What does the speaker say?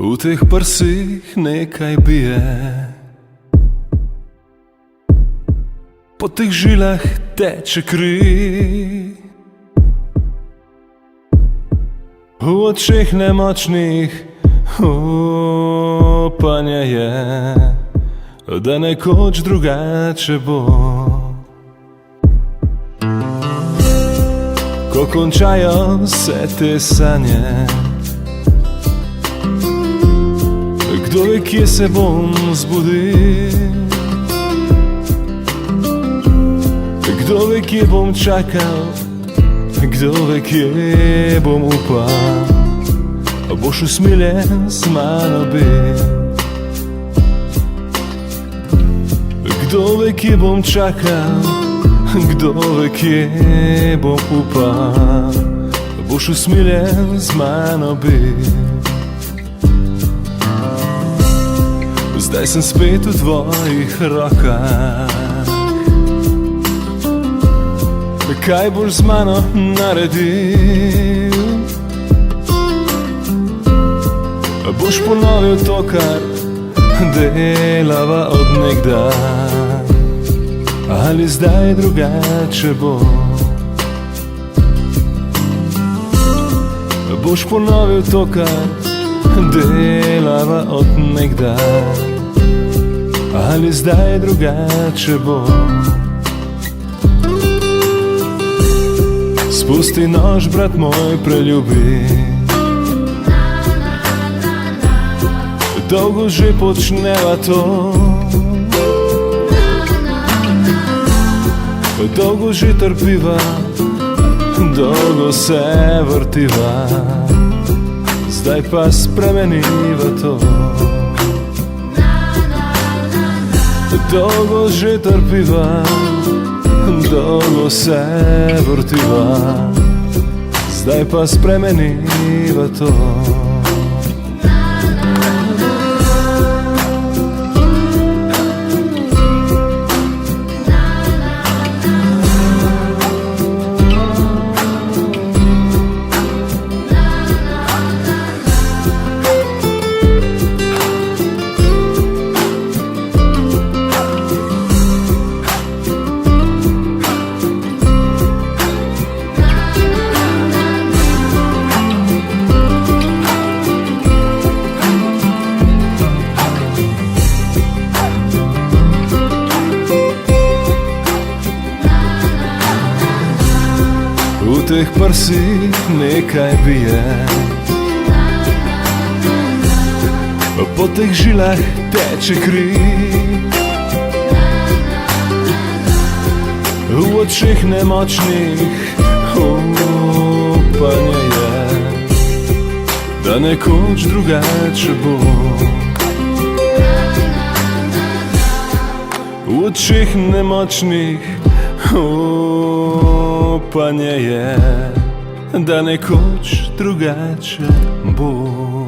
V teh prsih nekaj bije, po teh žilah teče kri, v očeh nemočnih upanje je, da nekoč drugače bo. Ko končajo se te sanje, kdo ve, kje se bom zbudil, kdo ve, kje bom čakal, kdo ve, kje bom upal, boš usmiljen z mano bil. Kdo ve, kje bom čakal, kdo ve, kje bom upal, boš usmiljen z mano bil. Zdaj sem spet v tvojih rokah, kaj boš z mano naredil? Boš ponovil to, kar delava od nekdaj, ali zdaj drugače bo? Boš ponovil to, kar delava od nekdaj, ali zdaj drugače bo? Spusti nož, brat moj, preljubi, dolgo že počneva to, dolgo že trpiva, dolgo se vrtiva, zdaj pa spremeniva to. Dolgo že trpiva, dolgo se vrtiva, zdaj pa spremeniva to. V teh prsih nekaj bije, po teh žilah teče kri, v očeh nemočnih upanje je, da nekoč drugače bo. V očeh nemočnih upanje je, da nekoč drugače bo.